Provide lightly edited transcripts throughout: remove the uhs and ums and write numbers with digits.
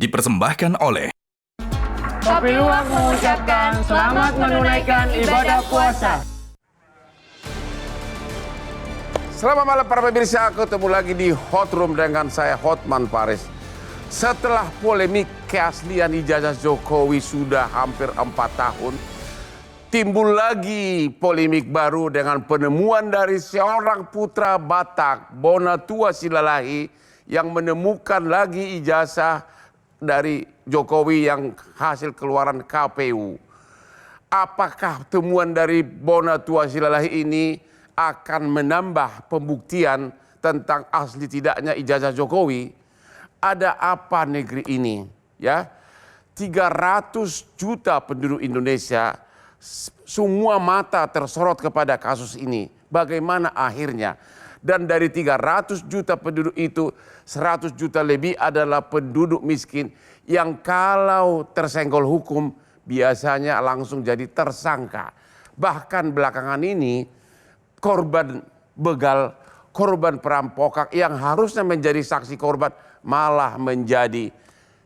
dipersembahkan oleh Kopi Luwak mengucapkan selamat menunaikan ibadah puasa. Selamat malam para pemirsa, ketemu lagi di Hot Room dengan saya Hotman Paris. Setelah polemik keaslian ijazah Jokowi sudah hampir 4 tahun, timbul lagi polemik baru dengan penemuan dari seorang putra Batak, Bonatua Silalahi, yang menemukan lagi ijazah dari Jokowi yang hasil keluaran KPU. Apakah temuan dari Bonatua Silalahi ini akan menambah pembuktian tentang asli tidaknya ijazah Jokowi? Ada apa negeri ini? Ya, 300 juta penduduk Indonesia, semua mata tersorot kepada kasus ini. Bagaimana akhirnya? Dan dari 300 juta penduduk itu, 100 juta lebih adalah penduduk miskin yang kalau tersenggol hukum biasanya langsung jadi tersangka. Bahkan belakangan ini korban begal, korban perampokan yang harusnya menjadi saksi korban malah menjadi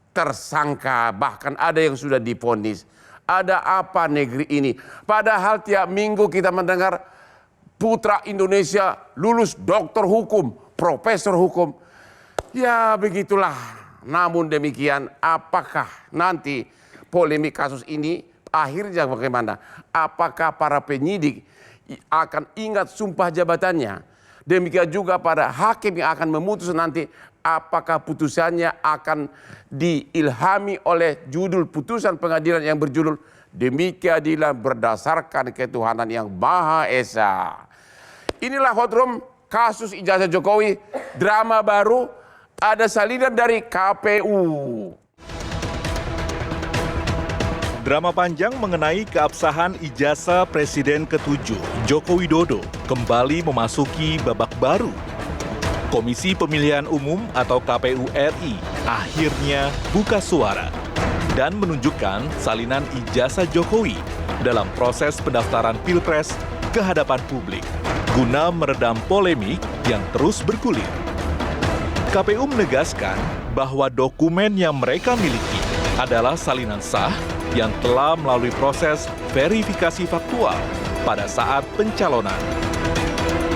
tersangka. Bahkan ada yang sudah divonis. Ada apa negeri ini? Padahal tiap minggu kita mendengar putra Indonesia lulus doktor hukum, profesor hukum. Ya begitulah. Namun demikian, apakah nanti polemik kasus ini akhirnya bagaimana? Apakah para penyidik akan ingat sumpah jabatannya? Demikian juga para hakim yang akan memutus nanti, apakah putusannya akan diilhami oleh judul putusan pengadilan yang berjudul demi keadilan berdasarkan ketuhanan yang Maha Esa. Inilah Hot Room, kasus ijazah Jokowi, drama baru, ada salinan dari KPU. Drama panjang mengenai keabsahan ijazah Presiden ke-7 Joko Widodo kembali memasuki babak baru. Komisi Pemilihan Umum atau KPU RI akhirnya buka suara dan menunjukkan salinan ijazah Jokowi dalam proses pendaftaran Pilpres ke hadapan publik guna meredam polemik yang terus bergulir. KPU menegaskan bahwa dokumen yang mereka miliki adalah salinan sah yang telah melalui proses verifikasi faktual pada saat pencalonan.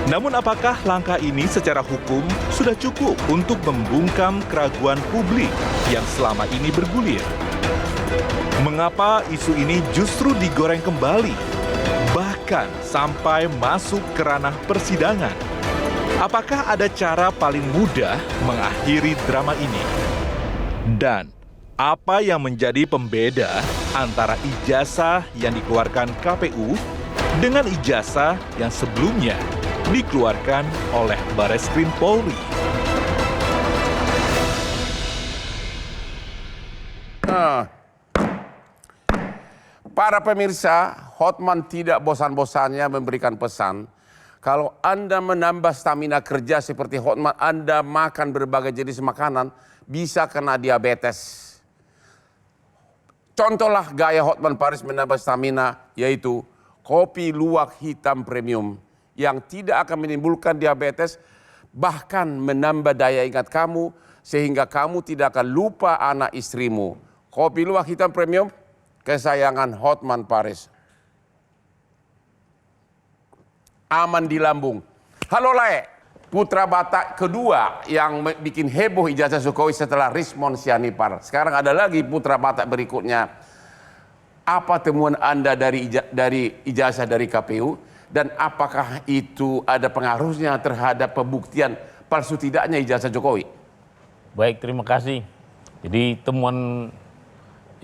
Namun apakah langkah ini secara hukum sudah cukup untuk membungkam keraguan publik yang selama ini bergulir? Mengapa isu ini justru digoreng kembali, bahkan sampai masuk ke ranah persidangan? Apakah ada cara paling mudah mengakhiri drama ini? Dan apa yang menjadi pembeda antara ijazah yang dikeluarkan KPU dengan ijazah yang sebelumnya dikeluarkan oleh Bareskrim Polri? Para pemirsa, Hotman tidak bosan-bosannya memberikan pesan. Kalau Anda menambah stamina kerja seperti Hotman, Anda makan berbagai jenis makanan, bisa kena diabetes. Contohlah gaya Hotman Paris menambah stamina, yaitu kopi luwak hitam premium yang tidak akan menimbulkan diabetes, bahkan menambah daya ingat kamu sehingga kamu tidak akan lupa anak istrimu. Kopi luwak hitam premium, kesayangan Hotman Paris. Aman di lambung. Halo Lae, putra Batak kedua yang bikin heboh ijazah Jokowi setelah Rismon Sianipar. Sekarang ada lagi putra Batak berikutnya. Apa temuan Anda dari ijazah dari KPU? Dan apakah itu ada pengaruhnya terhadap pembuktian palsu tidaknya ijazah Jokowi? Baik, terima kasih. Jadi temuan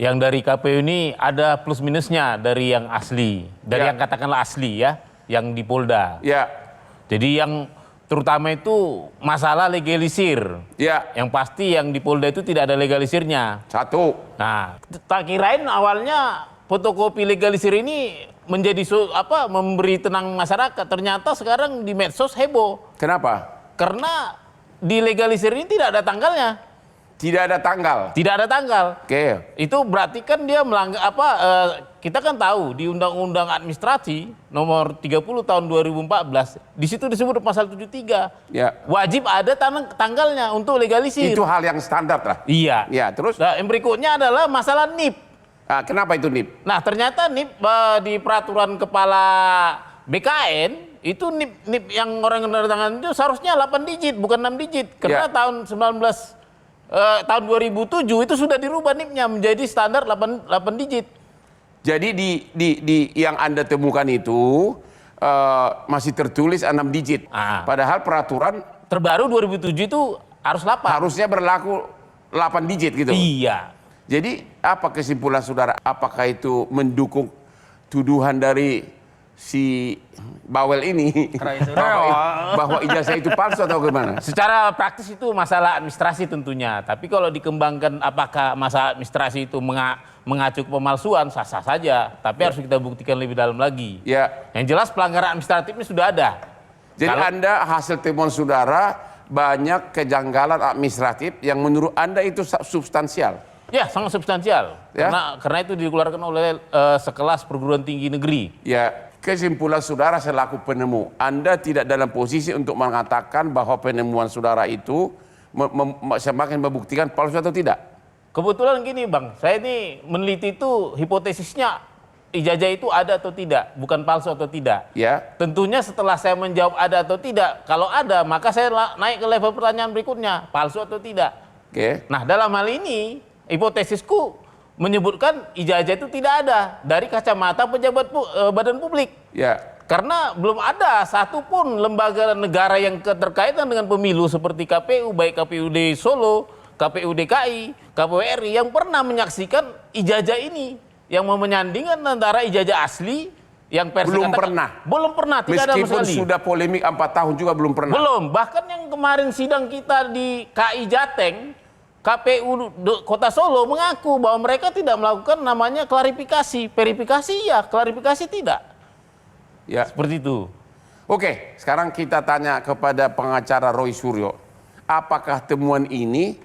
yang dari KPU ini ada plus minusnya dari yang asli. Dari yang katakanlah asli ya, yang di Polda. Ya. Jadi yang terutama itu masalah legalisir. Ya. Yang pasti yang di Polda itu tidak ada legalisirnya. Satu. Nah, tak kirain awalnya fotokopi legalisir ini menjadi memberi tenang masyarakat. Ternyata sekarang di medsos heboh. Kenapa? Karena di legalisir ini tidak ada tanggalnya. Tidak ada tanggal. Tidak ada tanggal. Oke. Itu berarti kan dia melanggar kita kan tahu di Undang-Undang Administrasi nomor 30 tahun 2014 di situ disebut pasal 73. Ya. Wajib ada tanggalnya untuk legalisir. Itu hal yang standar lah. Iya. Ya, terus? Nah, yang berikutnya adalah masalah NIP. Ah, kenapa itu NIP? Nah, ternyata NIP di peraturan kepala BKN itu NIP yang orang tangan itu seharusnya 8 digit bukan 6 digit karena Ya. tahun 2007 itu sudah dirubah NIP-nya menjadi standar 8 digit. Jadi di yang Anda temukan itu masih tertulis 6 digit. Ah. Padahal peraturan Terbaru 2007 itu harus 8. harusnya berlaku 8 digit gitu. Iya. Jadi apa kesimpulan saudara? Apakah itu mendukung tuduhan dari si bawel ini bahwa ijazah itu palsu atau gimana? Secara praktis itu masalah administrasi tentunya. Tapi kalau dikembangkan apakah masalah administrasi itu mengacu ke pemalsuan, sah-sah saja. Tapi harus kita buktikan lebih dalam lagi. Ya. Yang jelas pelanggaran administratif ini sudah ada. Jadi Kalau- Anda hasil temuan saudara banyak kejanggalan administratif yang menurut Anda itu substansial. Ya, sangat substansial. Ya. Karena itu dikeluarkan oleh sekelas perguruan tinggi negeri. Ya, kesimpulan saudara selaku penemu, Anda tidak dalam posisi untuk mengatakan bahwa penemuan saudara itu semakin membuktikan palsu atau tidak. Kebetulan gini Bang, saya ini meneliti itu hipotesisnya ijazah itu ada atau tidak, bukan palsu atau tidak. Ya. Tentunya setelah saya menjawab ada atau tidak, kalau ada maka saya naik ke level pertanyaan berikutnya, palsu atau tidak. Oke. Nah dalam hal ini hipotesisku menyebutkan ijazah itu tidak ada dari kacamata pejabat badan publik. Ya. Karena belum ada satupun lembaga negara yang keterkaitan dengan pemilu seperti KPU, baik KPUD Solo, KPU DKI, KPU RI yang pernah menyaksikan ijazah ini. Yang menyandingkan antara ijazah asli yang pers Belum katakan- pernah. Belum pernah, tidak ada Meskipun sekali. sudah polemik 4 tahun juga belum pernah. Belum, bahkan yang kemarin sidang kita di KI Jateng, KPU Kota Solo mengaku bahwa mereka tidak melakukan namanya klarifikasi. Verifikasi ya, klarifikasi tidak. Ya. Seperti itu. Oke, sekarang kita tanya kepada pengacara Roy Suryo. Apakah temuan ini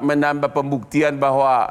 menambah pembuktian bahwa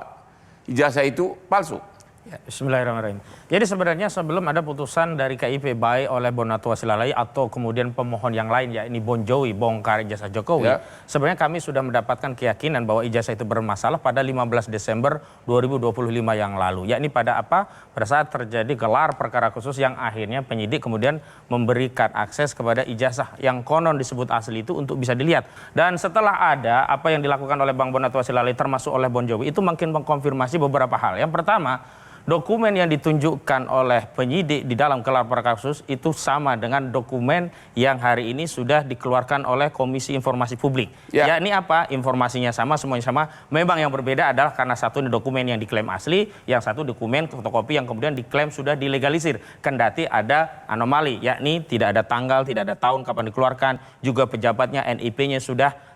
ijazah itu palsu? Ya, bismillahirrahmanirrahim. Jadi sebenarnya sebelum ada putusan dari KIP baik oleh Bonatua Silalai atau kemudian pemohon yang lain yakni Bon Jovi bongkar ijazah Jokowi, Ya. sebenarnya kami sudah mendapatkan keyakinan bahwa ijazah itu bermasalah pada 15 Desember 2025 yang lalu. Yakni pada apa? Pada saat terjadi gelar perkara khusus yang akhirnya penyidik kemudian memberikan akses kepada ijazah yang konon disebut asli itu untuk bisa dilihat. Dan setelah ada apa yang dilakukan oleh Bang Bonatua Silalai termasuk oleh Bon Jovi itu makin mengkonfirmasi beberapa hal. Yang pertama, dokumen yang ditunjukkan oleh penyidik di dalam gelar perkara khusus itu sama dengan dokumen yang hari ini sudah dikeluarkan oleh Komisi Informasi Publik. Ya. Yakni apa? Informasinya sama, semuanya sama. Memang yang berbeda adalah karena satu ini dokumen yang diklaim asli, yang satu dokumen fotokopi yang kemudian diklaim sudah dilegalisir. Kendati ada anomali, yakni tidak ada tanggal, tidak ada tahun kapan dikeluarkan, juga pejabatnya NIP-nya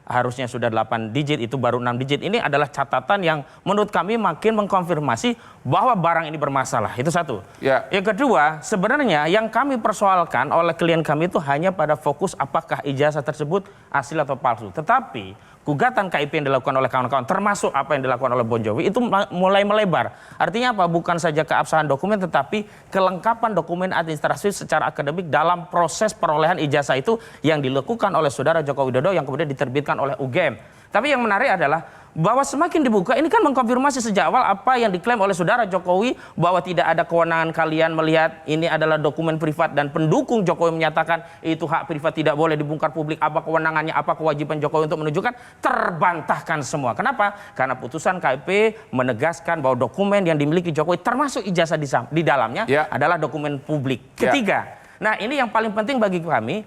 harusnya sudah 8 digit, itu baru 6 digit. Ini adalah catatan yang menurut kami makin mengkonfirmasi bahwa barang ini bermasalah. Itu satu. Ya. Yang kedua, sebenarnya yang kami persoalkan oleh klien kami itu hanya pada fokus apakah ijazah tersebut asli atau palsu. Tetapi gugatan KIP yang dilakukan oleh kawan-kawan, termasuk apa yang dilakukan oleh Bon Jovi, itu mulai melebar. Artinya apa? Bukan saja keabsahan dokumen, tetapi kelengkapan dokumen administratif secara akademik dalam proses perolehan ijazah itu yang dilakukan oleh saudara Joko Widodo yang kemudian diterbitkan oleh UGM. Tapi yang menarik adalah bahwa semakin dibuka ini kan mengkonfirmasi sejak awal apa yang diklaim oleh saudara Jokowi bahwa tidak ada kewenangan kalian melihat ini adalah dokumen privat dan pendukung Jokowi menyatakan itu hak privat tidak boleh dibongkar publik, apa kewenangannya, apa kewajiban Jokowi untuk menunjukkan, terbantahkan semua. Kenapa? Karena putusan KIP menegaskan bahwa dokumen yang dimiliki Jokowi termasuk ijazah di dalamnya Ya. adalah dokumen publik. Ya. Ketiga, nah ini yang paling penting bagi kami,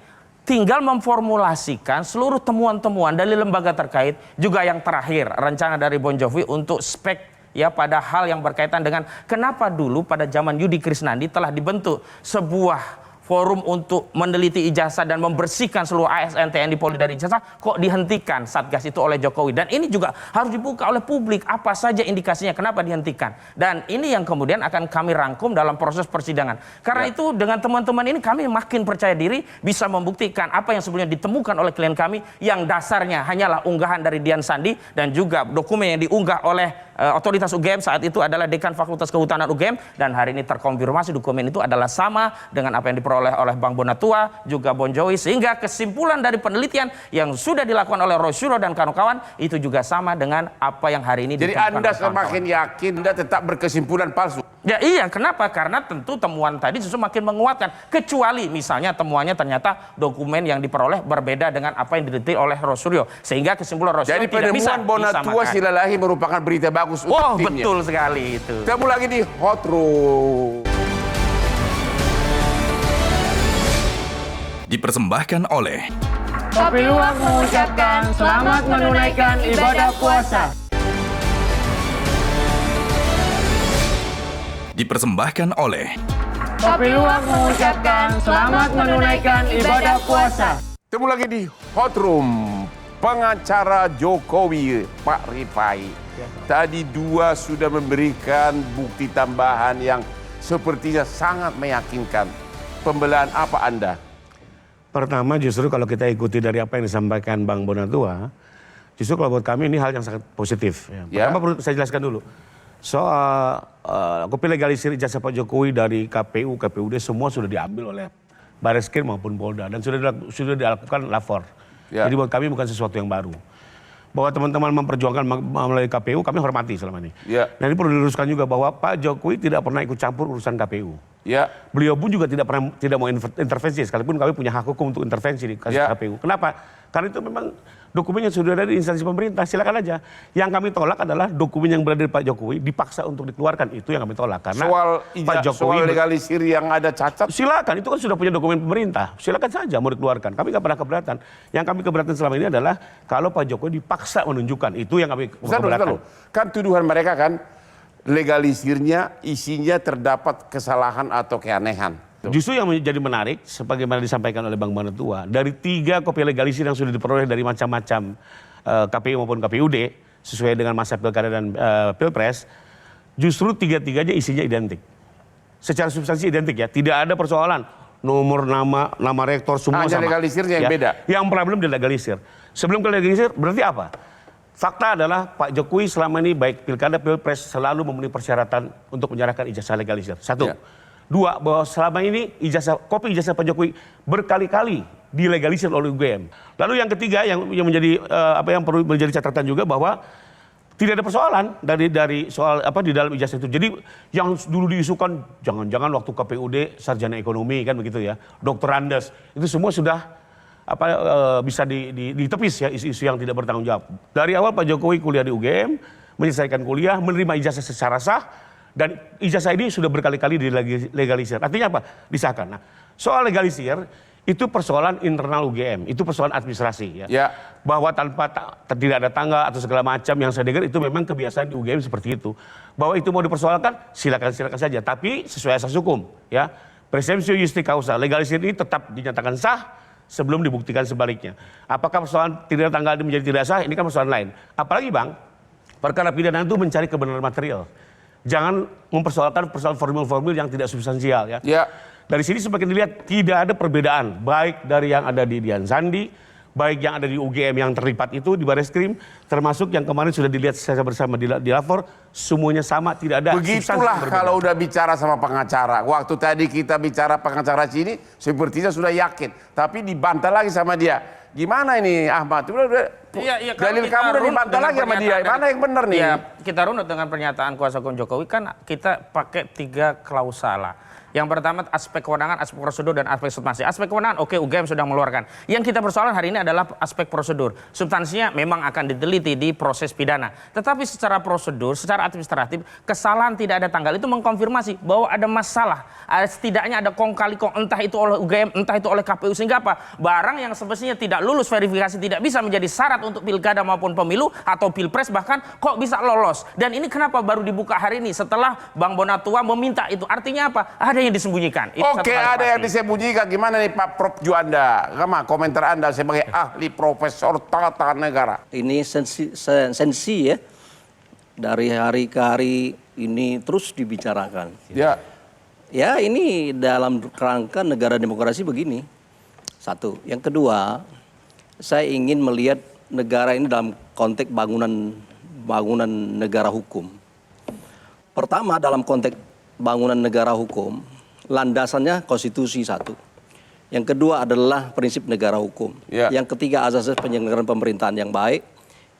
tinggal memformulasikan seluruh temuan-temuan dari lembaga terkait, juga yang terakhir rencana dari Bon Jovi untuk spek ya pada hal yang berkaitan dengan kenapa dulu pada zaman Yudi Krisnandi telah dibentuk sebuah forum untuk meneliti ijazah dan membersihkan seluruh ASN TNI Polri dari ijazah, kok dihentikan Satgas itu oleh Jokowi. Dan ini juga harus dibuka oleh publik, apa saja indikasinya kenapa dihentikan. Dan ini yang kemudian akan kami rangkum dalam proses persidangan. Karena itu dengan teman-teman ini kami makin percaya diri bisa membuktikan apa yang sebelumnya ditemukan oleh klien kami yang dasarnya hanyalah unggahan dari Dian Sandi dan juga dokumen yang diunggah oleh otoritas UGM saat itu adalah Dekan Fakultas Kehutanan UGM, dan hari ini terkonfirmasi dokumen itu adalah sama dengan apa yang diperoleh oleh Bang Bonatua juga Bon Jovi, sehingga kesimpulan dari penelitian yang sudah dilakukan oleh Rosyuro dan kawan-kawan itu juga sama dengan apa yang hari ini Jadi ditemukan Anda oleh kawan-kawan. semakin yakin Anda tetap berkesimpulan palsu. Ya iya, kenapa? Karena tentu temuan tadi justru makin menguatkan. Kecuali misalnya temuannya ternyata dokumen yang diperoleh berbeda dengan apa yang diteliti oleh Rosyuro. Sehingga kesimpulan Rosyuro Jadi tidak bisa penemuan Bonatua disamakan. Silalahi merupakan berita bagus untuk Wow, timnya. betul sekali itu. Ketemu lagi di Hot Room. Dipersembahkan oleh Kopi Luwak mengucapkan selamat menunaikan ibadah puasa. Dipersembahkan oleh Kopi Luwak mengucapkan selamat menunaikan ibadah puasa. Ketemu lagi di Hot Room. Pengacara Jokowi, Pak Rifai. Tadi dua sudah memberikan bukti tambahan yang sepertinya sangat meyakinkan. Pembelaan apa Anda? Pertama, justru kalau kita ikuti dari apa yang disampaikan Bang Bonatua, justru kalau buat kami ini hal yang sangat positif. Ya. Pertama perlu saya jelaskan dulu. Soal kopi legalisir ijazah Pak Jokowi dari KPU, KPUD semua sudah diambil oleh Bareskrim maupun Polda dan sudah dilakukan lapor. Ya. Jadi buat kami bukan sesuatu yang baru. Bahwa teman-teman memperjuangkan melalui KPU, kami hormati selama ini. Ya. Nah ini perlu diluruskan juga bahwa Pak Jokowi tidak pernah ikut campur urusan KPU. Ya. Beliau pun juga tidak mau intervensi, sekalipun kami punya hak hukum untuk intervensi di kasus Ya. KPU. Kenapa? Karena itu memang dokumen yang sudah ada di instansi pemerintah, silakan aja. Yang kami tolak adalah dokumen yang berada di Pak Jokowi dipaksa untuk dikeluarkan, itu yang kami tolak. Karena Pak soal Jokowi legalisir yang ada cacat. silakan, itu kan sudah punya dokumen pemerintah, silakan saja mau dikeluarkan. Kami nggak pernah keberatan. Yang kami keberatan selama ini adalah kalau Pak Jokowi dipaksa menunjukkan, itu yang kami keberatan. Kan tuduhan mereka kan legalisirnya isinya terdapat kesalahan atau keanehan. Justru yang menjadi menarik, sebagaimana disampaikan oleh Bang Bonatua, dari 3 kopi legalisir yang sudah diperoleh dari macam-macam KPU maupun KPUD, sesuai dengan masa pilkada dan pilpres, justru 3-3-nya isinya identik. Secara substansi identik ya, tidak ada persoalan nomor nama rektor semua Hanya sama. legalisirnya yang beda. Yang problem di legalisir. Sebelum ke legalisir berarti apa? Fakta adalah Pak Jokowi selama ini baik pilkada pilpres selalu memenuhi persyaratan untuk menyerahkan ijazah legalisir. 1. Ya. 2, bahwa selama ini kopi ijazah Pak Jokowi berkali-kali dilegalisir oleh UGM. Lalu yang ketiga yang menjadi yang perlu menjadi catatan juga bahwa tidak ada persoalan dari soal di dalam ijazah itu. Jadi yang dulu diisukan jangan-jangan waktu KPUD sarjana ekonomi kan begitu ya, Dr. Andes, itu semua sudah bisa ditepis ya, isu-isu yang tidak bertanggung jawab. Dari awal Pak Jokowi kuliah di UGM, menyelesaikan kuliah, menerima ijazah secara sah. Dan ijazah ini sudah berkali-kali dilegalisir. Artinya apa? Disahkan. Nah, soal legalisir itu persoalan internal UGM, itu persoalan administrasi ya. Ya. Bahwa tanpa tidak ada tanggal atau segala macam yang saya dengar itu memang kebiasaan di UGM seperti itu. Bahwa itu mau dipersoalkan silakan saja, tapi sesuai asas hukum ya. Presumptio justi causa, legalisir ini tetap dinyatakan sah sebelum dibuktikan sebaliknya. Apakah persoalan tidak ada tanggal menjadi tidak sah? Ini kan persoalan lain. Apalagi Bang, perkara pidana itu mencari kebenaran material. Jangan mempersoalkan persoalan formil-formil yang tidak substansial ya. Ya. Dari sini semakin dilihat tidak ada perbedaan baik dari yang ada di Dian Sandi, baik yang ada di UGM yang terlibat itu di Bareskrim, termasuk yang kemarin sudah dilihat secara bersama di lapor, semuanya sama, tidak ada substansi Begitulah berbeda. kalau udah bicara sama pengacara. Waktu tadi kita bicara pengacara sini, sepertinya sudah yakin. Tapi dibantah lagi sama dia. Gimana ini Ahmad? Iya, kalau dalil kita kamu udah runut dibantah dengan lagi sama dia. pernyataan Mana yang benar nih? Ya, kita runut dengan pernyataan kuasa hukum Jokowi kan kita pakai 3 klausala. Yang pertama aspek kewenangan, aspek prosedur, dan aspek substansi. Aspek kewenangan, oke, UGM sudah mengeluarkan. Yang kita persoalan hari ini adalah aspek prosedur. Substansinya memang akan diteliti di proses pidana. Tetapi secara prosedur, secara administratif, kesalahan tidak ada tanggal itu mengkonfirmasi bahwa ada masalah. Setidaknya ada kong kali kong, entah itu oleh UGM, entah itu oleh KPU. Sehingga apa? Barang yang semestinya tidak tidak lulus verifikasi, tidak bisa menjadi syarat untuk pilkada maupun pemilu atau pilpres bahkan, kok bisa lolos? Dan ini kenapa baru dibuka hari ini setelah Bang Bonatua meminta itu? Artinya apa? Ada yang disembunyikan. Itu Oke, ada yang disembunyikan. Gimana nih Pak Prof Juanda? Sama komentar Anda sebagai ahli profesor tata negara. Ini sensi ya, dari hari ke hari ini terus dibicarakan. Ya. Ya ini dalam kerangka negara demokrasi begini. Satu. Yang kedua, saya ingin melihat negara ini dalam konteks bangunan negara hukum. Pertama, dalam konteks bangunan negara hukum, landasannya konstitusi satu. Yang kedua adalah prinsip negara hukum. Ya. Yang ketiga, azas penyelenggaraan pemerintahan yang baik.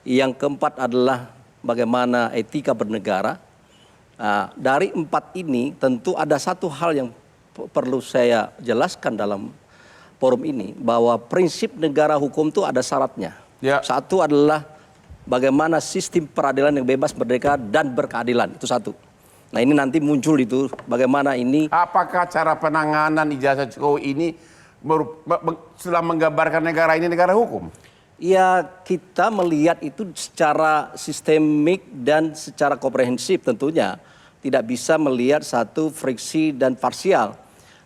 Yang keempat adalah bagaimana etika bernegara. Nah, dari empat ini tentu ada satu hal yang perlu saya jelaskan dalam forum ini, bahwa prinsip negara hukum itu ada syaratnya. Ya. Satu adalah bagaimana sistem peradilan yang bebas, merdeka, dan berkeadilan. Itu satu. Nah ini nanti muncul itu bagaimana ini. Apakah cara penanganan ijazah Jokowi ini sudah menggambarkan negara ini negara hukum? Ya kita melihat itu secara sistemik dan secara komprehensif tentunya. Tidak bisa melihat satu friksi dan parsial.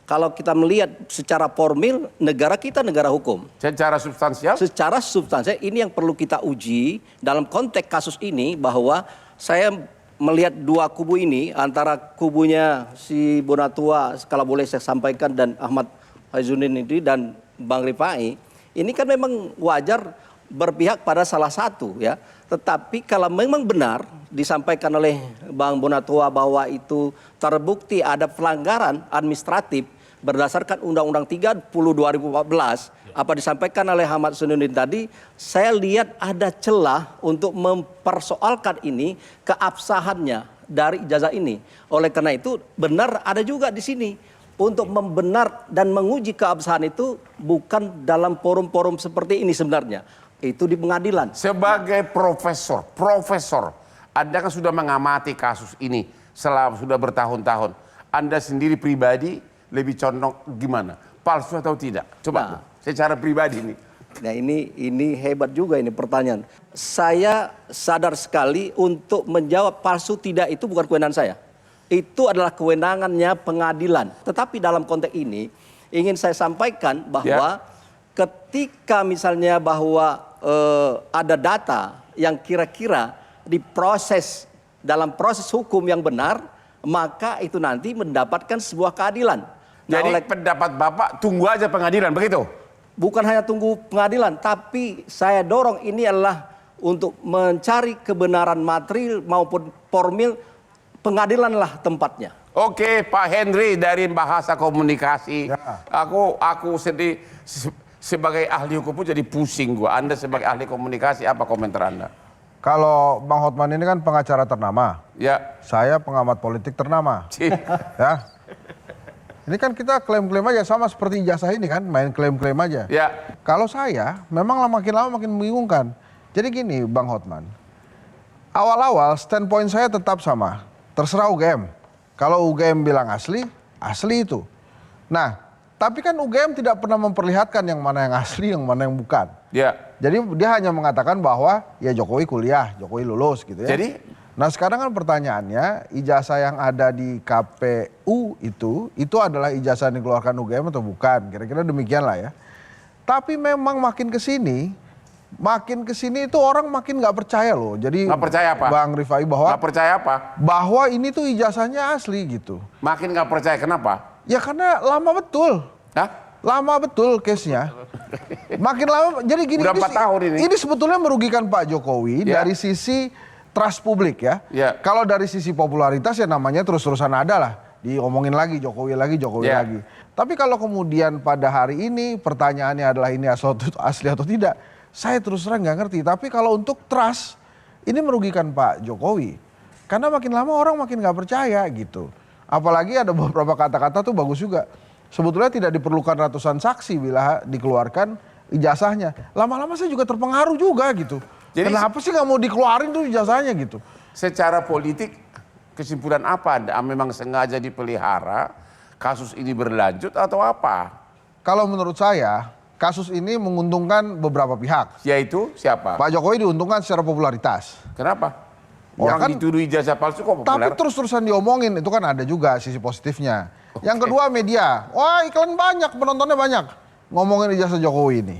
Kalau kita melihat secara formil, negara kita negara hukum. Secara substansial? Secara substansial ini yang perlu kita uji dalam konteks kasus ini, bahwa saya melihat dua kubu ini, antara kubunya si Bonatua, kalau boleh saya sampaikan, dan Ahmad Faizuddin ini dan Bang Rifai, ini kan memang wajar berpihak pada salah satu ya. Tetapi kalau memang benar disampaikan oleh Bang Bonatua bahwa itu terbukti ada pelanggaran administratif berdasarkan Undang-Undang 30 2014, apa disampaikan oleh Ahmad Faizuddin tadi, saya lihat ada celah untuk mempersoalkan ini keabsahannya dari ijazah ini. Oleh karena itu benar ada juga di sini untuk membenar dan menguji keabsahan itu bukan dalam forum-forum seperti ini sebenarnya. Itu di pengadilan. Sebagai profesor, Anda kan sudah mengamati kasus ini selama sudah bertahun-tahun. Anda sendiri pribadi lebih condong gimana? Palsu atau tidak? Coba secara pribadi nih. Nah ini hebat juga ini pertanyaan. Saya sadar sekali untuk menjawab palsu tidak itu bukan kewenangan saya. Itu adalah kewenangannya pengadilan. Tetapi dalam konteks ini ingin saya sampaikan bahwa ketika misalnya bahwa ada data yang kira-kira diproses dalam proses hukum yang benar, maka itu nanti mendapatkan sebuah keadilan. Jadi pendapat Bapak tunggu aja pengadilan, begitu? Bukan hanya tunggu pengadilan, tapi saya dorong ini adalah untuk mencari kebenaran material maupun formil, pengadilanlah tempatnya. Oke, Pak Henry dari bahasa komunikasi. Aku sedih. Sebagai ahli hukum pun jadi pusing gua. Anda sebagai ahli komunikasi, apa komentar Anda? Kalau Bang Hotman ini kan pengacara ternama. Ya. Saya pengamat politik ternama. Ya. Ini kan kita klaim-klaim aja sama seperti ijazah ini kan, main klaim-klaim aja. Ya. Kalau saya memang makin lama makin membingungkan. Jadi gini Bang Hotman. Awal-awal standpoint saya tetap sama. Terserah UGM. Kalau UGM bilang asli, asli itu. Nah, tapi kan UGM tidak pernah memperlihatkan yang mana yang asli, yang mana yang bukan. Ya. Jadi dia hanya mengatakan bahwa ya Jokowi kuliah, Jokowi lulus gitu ya. Jadi? Nah sekarang kan pertanyaannya, ijazah yang ada di KPU itu adalah ijazah yang dikeluarkan UGM atau bukan? Kira-kira demikian lah ya. Tapi memang makin kesini itu orang makin nggak percaya loh. Jadi nggak percaya apa? Bang Rifai bahwa nggak percaya apa? Bahwa ini tuh ijazahnya asli gitu. Makin nggak percaya kenapa? Ya karena lama betul. Hah? Lama betul case-nya. Makin lama, jadi gini. Udah 4 tahun ini. Ini sebetulnya merugikan Pak Jokowi dari sisi trust publik ya. Kalau dari sisi popularitas ya namanya terus-terusan ada lah. Diomongin lagi Jokowi lagi. Tapi kalau kemudian pada hari ini pertanyaannya adalah ini asli atau tidak. Saya terus terang nggak ngerti. Tapi kalau untuk trust, ini merugikan Pak Jokowi. Karena makin lama orang makin nggak percaya gitu. Apalagi ada beberapa kata-kata tuh bagus juga. Sebetulnya tidak diperlukan ratusan saksi bila dikeluarkan ijazahnya. Lama-lama saya juga terpengaruh juga gitu. Jadi, kenapa sih nggak mau dikeluarin tuh ijazahnya gitu? Secara politik kesimpulan apa Anda? Memang sengaja dipelihara, kasus ini berlanjut atau apa? Kalau menurut saya, kasus ini menguntungkan beberapa pihak. Yaitu siapa? Pak Jokowi diuntungkan secara popularitas. Kenapa? Ya Orang kan, dituduh ijazah palsu kok tapi populer? terus-terusan diomongin, itu kan ada juga sisi positifnya. Yang kedua media, wah iklan banyak, penontonnya banyak. Ngomongin ijazah Jokowi ini.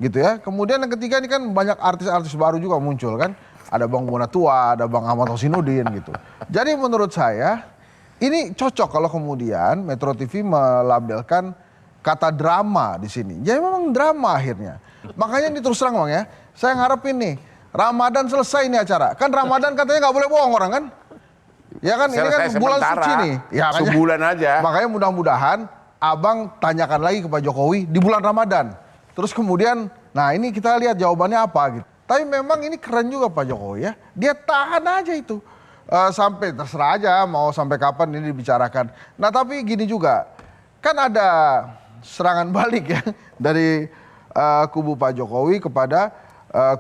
Gitu ya. Kemudian yang ketiga ini kan banyak artis-artis baru juga muncul kan. Ada Bang Bonatua, ada Bang Ahmad Hosinuddin gitu. Jadi menurut saya, ini cocok kalau kemudian Metro TV melabelkan kata drama di sini. Jadi memang drama akhirnya. Makanya ini terus terang Bang ya, saya ngarepin nih, Ramadan selesai ini acara. Kan Ramadan katanya nggak boleh bohong orang kan? Ya kan, ini kan bulan suci nih. Ya, sebulan aja. Makanya mudah-mudahan Abang tanyakan lagi ke Pak Jokowi di bulan Ramadan. Terus kemudian, nah ini kita lihat jawabannya apa gitu. Tapi memang ini keren juga Pak Jokowi ya. Dia tahan aja itu. Sampai terserah aja mau sampai kapan ini dibicarakan. Nah tapi gini juga, kan ada serangan balik ya dari kubu Pak Jokowi kepada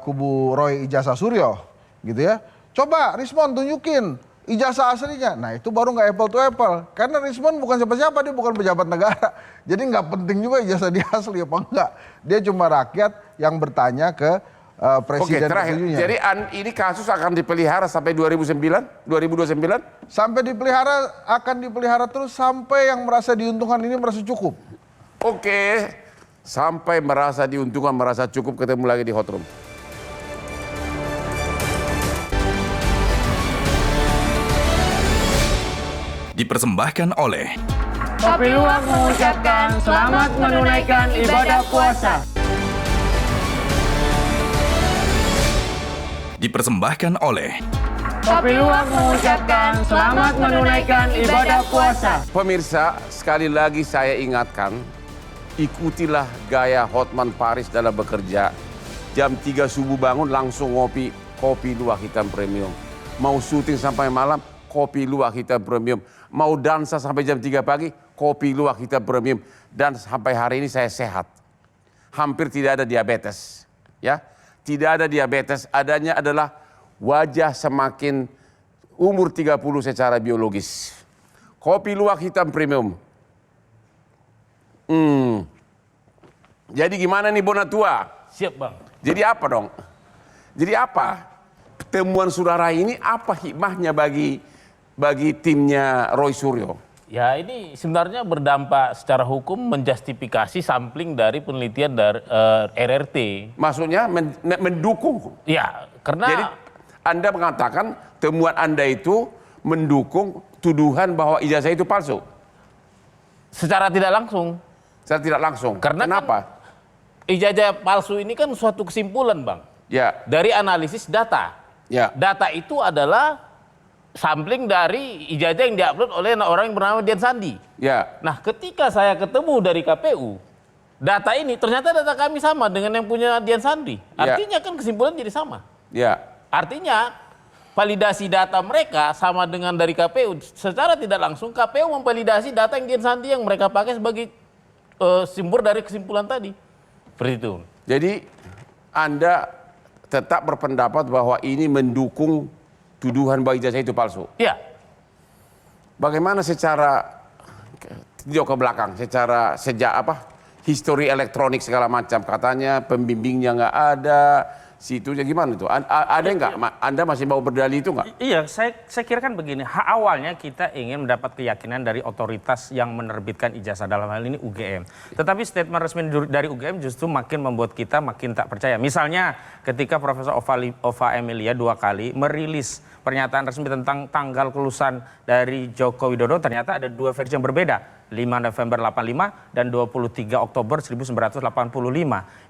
kubu Roy Ijazah Suryo gitu ya. Coba Rismon tunjukin ijazah aslinya. Nah itu baru nggak apple to apple. Karena Rismon bukan siapa-siapa, dia bukan pejabat negara. Jadi nggak penting juga ijazah dia asli apa enggak. Dia cuma rakyat yang bertanya ke presiden. Oke, terakhir. Setujunya. Jadi ini kasus akan dipelihara sampai 2029? Sampai akan dipelihara terus sampai yang merasa diuntungkan ini merasa cukup. Oke. Sampai merasa diuntungkan, merasa cukup. Ketemu lagi di Hot Room. Dipersembahkan oleh Kopi Luwak mengucapkan selamat menunaikan ibadah puasa. Dipersembahkan oleh Kopi Luwak mengucapkan selamat menunaikan ibadah puasa. Pemirsa, sekali lagi saya ingatkan, ikutilah gaya Hotman Paris dalam bekerja. Jam 3 subuh bangun langsung ngopi kopi luwak hitam premium. Mau syuting sampai malam, kopi luwak hitam premium. Mau dansa sampai jam 3 pagi, kopi luwak hitam premium. Dan sampai hari ini saya sehat. Hampir tidak ada diabetes. Ya, tidak ada diabetes, adanya adalah wajah semakin umur 30 secara biologis. Kopi luwak hitam premium. Jadi gimana nih Bonatua? Siap Bang. Jadi apa dong? Jadi apa? Temuan saudara ini apa hikmahnya bagi timnya Roy Suryo? Ya ini sebenarnya berdampak secara hukum menjustifikasi sampling dari penelitian dari RRT. Maksudnya mendukung? Ya karena... Jadi Anda mengatakan temuan Anda itu mendukung tuduhan bahwa ijazah itu palsu? Secara tidak langsung. Secara tidak langsung. Karena kenapa? Kan, ijazah palsu ini kan suatu kesimpulan Bang. Ya. Dari analisis data. Ya. Data itu adalah sampling dari ijazah yang diupload oleh orang yang bernama Dian Sandi. Ya. Nah ketika saya ketemu dari KPU, data ini ternyata data kami sama dengan yang punya Dian Sandi. Artinya kan kesimpulan jadi sama. Ya. Artinya validasi data mereka sama dengan dari KPU. Secara tidak langsung KPU memvalidasi data yang Dian Sandi yang mereka pakai sebagai sumber dari kesimpulan tadi. Seperti itu. Jadi Anda tetap berpendapat bahwa ini mendukung tuduhan bahwa ijazah itu palsu? Iya. Bagaimana secara jauh ke belakang, secara histori elektronik segala macam, katanya pembimbingnya nggak ada, situnya gimana itu? Ada nggak? Anda masih mau berdalih itu nggak? Iya, saya kira kan begini, awalnya kita ingin mendapat keyakinan dari otoritas yang menerbitkan ijazah, dalam hal ini UGM. Tetapi statement resmi dari UGM justru makin membuat kita makin tak percaya. Misalnya ketika Profesor Ova Emilia 2 kali merilis pernyataan resmi tentang tanggal kelulusan dari Joko Widodo, ternyata ada 2 versi yang berbeda. 5 November 85 dan 23 Oktober 1985.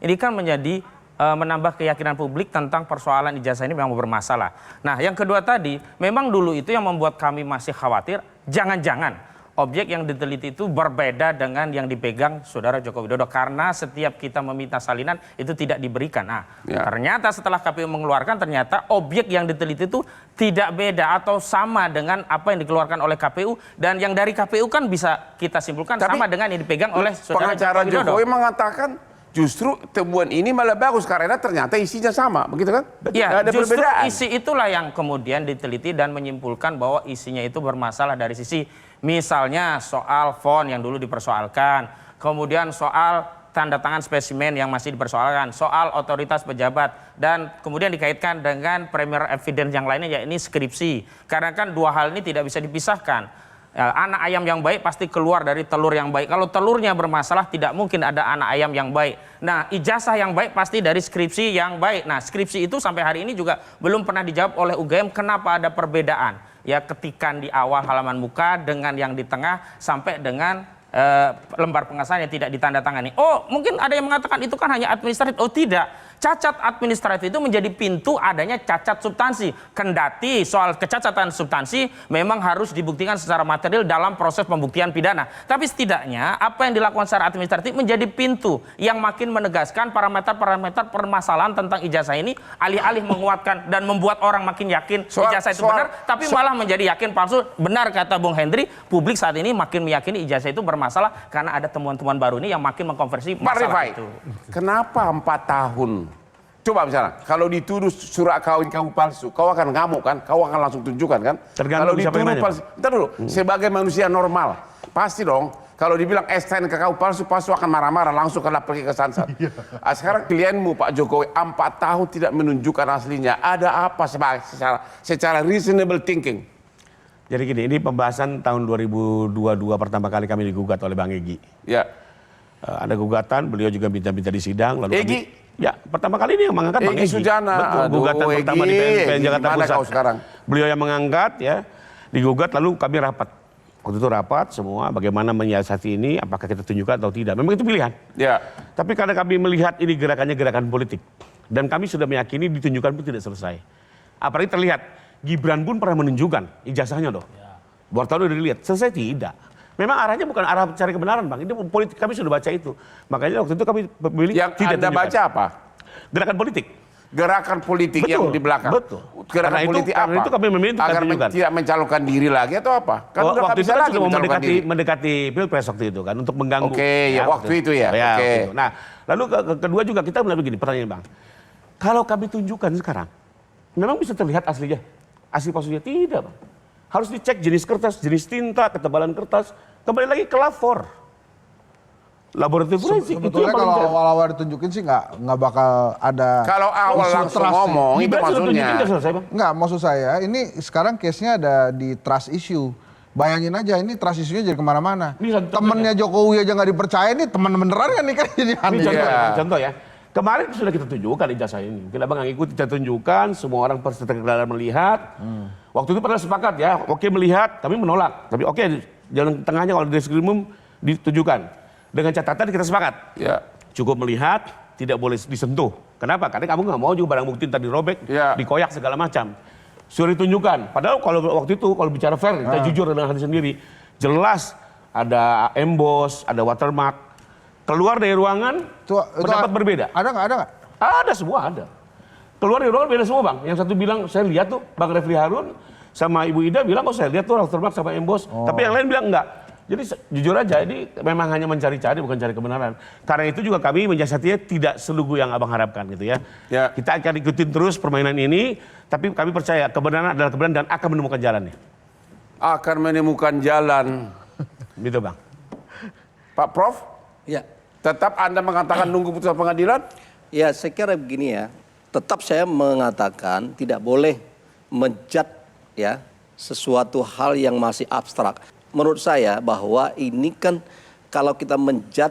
Ini kan menjadi menambah keyakinan publik tentang persoalan ijazah ini memang bermasalah. Nah yang kedua tadi, memang dulu itu yang membuat kami masih khawatir, jangan-jangan objek yang diteliti itu berbeda dengan yang dipegang Saudara Joko Widodo. Karena setiap kita meminta salinan itu tidak diberikan. Nah ternyata setelah KPU mengeluarkan, ternyata objek yang diteliti itu tidak beda atau sama dengan apa yang dikeluarkan oleh KPU. Dan yang dari KPU kan bisa kita simpulkan sama dengan yang dipegang oleh Saudara pengacara Joko Widodo. Jokowi mengatakan justru temuan ini malah bagus karena ternyata isinya sama, begitu kan? Ya, ada justru perbedaan. isi itulah yang kemudian diteliti dan menyimpulkan bahwa isinya itu bermasalah dari sisi misalnya soal font yang dulu dipersoalkan, kemudian soal tanda tangan spesimen yang masih dipersoalkan, soal otoritas pejabat, dan kemudian dikaitkan dengan premier evidence yang lainnya, ya ini skripsi. Karena kan dua hal ini tidak bisa dipisahkan. Anak ayam yang baik pasti keluar dari telur yang baik. Kalau telurnya bermasalah tidak mungkin ada anak ayam yang baik. Nah, ijazah yang baik pasti dari skripsi yang baik. Nah, skripsi itu sampai hari ini juga belum pernah dijawab oleh UGM kenapa ada perbedaan. Ya, ketikan di awal halaman muka dengan yang di tengah sampai dengan lembar pengesahan yang tidak ditandatangani. Oh, mungkin ada yang mengatakan itu kan hanya administratif. Oh, tidak. Cacat administratif itu menjadi pintu adanya cacat substansi. Kendati soal kecacatan substansi memang harus dibuktikan secara material dalam proses pembuktian pidana. Tapi setidaknya apa yang dilakukan secara administratif menjadi pintu yang makin menegaskan parameter-parameter permasalahan tentang ijazah ini, alih-alih menguatkan dan membuat orang makin yakin ijazah itu benar, tapi malah menjadi yakin palsu. Benar kata Bung Hendri, publik saat ini makin meyakini ijazah itu bermasalah karena ada temuan-temuan baru ini yang makin mengkonversi masalah itu. Kenapa 4 tahun? Coba misalnya, kalau dituduh surat kawin kamu palsu, kau akan ngamuk kan? Kau akan langsung tunjukkan kan? Tergantung kalau dituduh palsu, bentar dulu, sebagai manusia normal, pasti dong. Kalau dibilang STNK kau palsu, pasti akan marah-marah, langsung kena pergi ke Sansat. Sekarang klienmu Pak Jokowi 4 tahun tidak menunjukkan aslinya. Ada apa secara reasonable thinking? Jadi gini, ini pembahasan tahun 2022 pertama kali kami digugat oleh Bang Egy. Ya. Ada gugatan, beliau juga minta-minta di sidang. Lalu Egy? Ya, pertama kali ini yang mengangkat Bang Egy. Sujana. Betul, gugatan Egy, pertama di PN Jakarta gimana Pusat. kau sekarang? Beliau yang mengangkat ya, digugat lalu kami rapat. Waktu itu rapat semua bagaimana menyiasati ini, apakah kita tunjukkan atau tidak. Memang itu pilihan. Ya. Tapi karena kami melihat ini gerakannya gerakan politik. Dan kami sudah meyakini ditunjukkan pun tidak selesai. Apalagi terlihat, Gibran pun pernah menunjukkan ijazahnya loh. Wartawan udah dilihat, selesai tidak. Memang arahnya bukan arah cari kebenaran Bang, ini politik, kami sudah baca itu. Makanya waktu itu kami memilih yang tidak Anda baca apa? Gerakan politik. Gerakan politik betul, yang di belakang. Betul. Gerakan karena politik itu, apa? Karena itu kami memilih agar tidak mencalonkan diri lagi atau apa? Kan waktu itu lagi sudah mendekati pilpres waktu itu kan untuk mengganggu. Oke, ya waktu itu ya. Oke. Nah, lalu kedua juga kita melihat begini, pertanyaan Bang. Kalau kami tunjukkan sekarang, memang bisa terlihat aslinya? Asli palsunya tidak Bang. Harus dicek jenis kertas, jenis tinta, ketebalan kertas. Kembali lagi ke lapor. Laboratorium forensik. Sebetulnya kalau awal-awal ditunjukin sih nggak bakal ada. Kalau awal langsung ngomong itu maksudnya. Nggak, maksud saya ini sekarang case-nya ada di trust issue. Bayangin aja ini trust issue-nya jadi kemana-mana. Temennya Jokowi aja nggak dipercaya, ini teman beneran kan nih kan jadi aneh. Contoh ya. Kemarin sudah kita tunjukkan ijazah ini. Mungkin Abang nggak ikut, kita tunjukkan, semua orang peserta gelaran melihat. Waktu itu pernah sepakat ya, oke melihat, tapi menolak. Tapi oke, jalan tengahnya kalau Reskrimum ditunjukkan. Dengan catatan kita sepakat. Ya. Cukup melihat, tidak boleh disentuh. Kenapa? Karena kamu nggak mau juga barang bukti tadi dirobek, dikoyak segala macam. Suruh ditunjukkan. Padahal kalau waktu itu, kalau bicara fair, kita jujur dengan hati sendiri. Jelas ada emboss, ada watermark. Keluar dari ruangan, pendapat berbeda. Ada nggak? Ada, semua ada. Keluar dari ruangan beda semua Bang. Yang satu bilang, saya lihat tuh Bang Refli Harun sama Ibu Ida bilang, saya lihat tuh watermark sama emboss. Tapi yang lain bilang enggak. Jadi jujur aja, ini memang hanya mencari-cari, bukan cari kebenaran. Karena itu juga kami menyiasatinya tidak selugu yang Abang harapkan gitu ya. Kita akan ikutin terus permainan ini, tapi kami percaya kebenaran adalah kebenaran dan akan menemukan jalannya. Akan menemukan jalan. Gitu Bang. Pak Prof? Ya. Tetap Anda mengatakan nunggu putusan pengadilan? Ya, saya kira begini ya. Tetap saya mengatakan tidak boleh menjat ya sesuatu hal yang masih abstrak. Menurut saya bahwa ini kan kalau kita menjat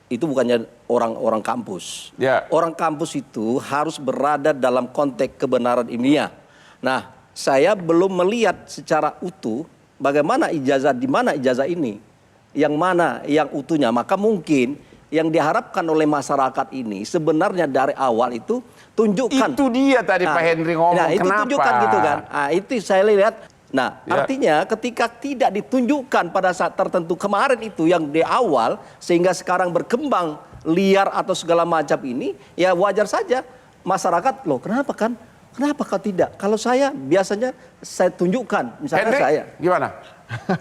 itu bukannya orang-orang kampus. Orang kampus itu harus berada dalam konteks kebenaran ilmiah. Nah, saya belum melihat secara utuh bagaimana ijazah, di mana ijazah ini, yang mana yang utuhnya. Maka mungkin yang diharapkan oleh masyarakat ini sebenarnya dari awal itu tunjukkan. Itu dia tadi Pak Henry ngomong. Nah, itu kenapa? tunjukkan gitu kan. Nah, itu saya lihat. Nah, artinya ketika tidak ditunjukkan pada saat tertentu kemarin itu yang di awal sehingga sekarang berkembang liar atau segala macam ini, ya wajar saja masyarakat loh. Kenapa kan? Kenapa kau tidak? Kalau saya biasanya saya tunjukkan, misalnya Henry, saya. Gimana?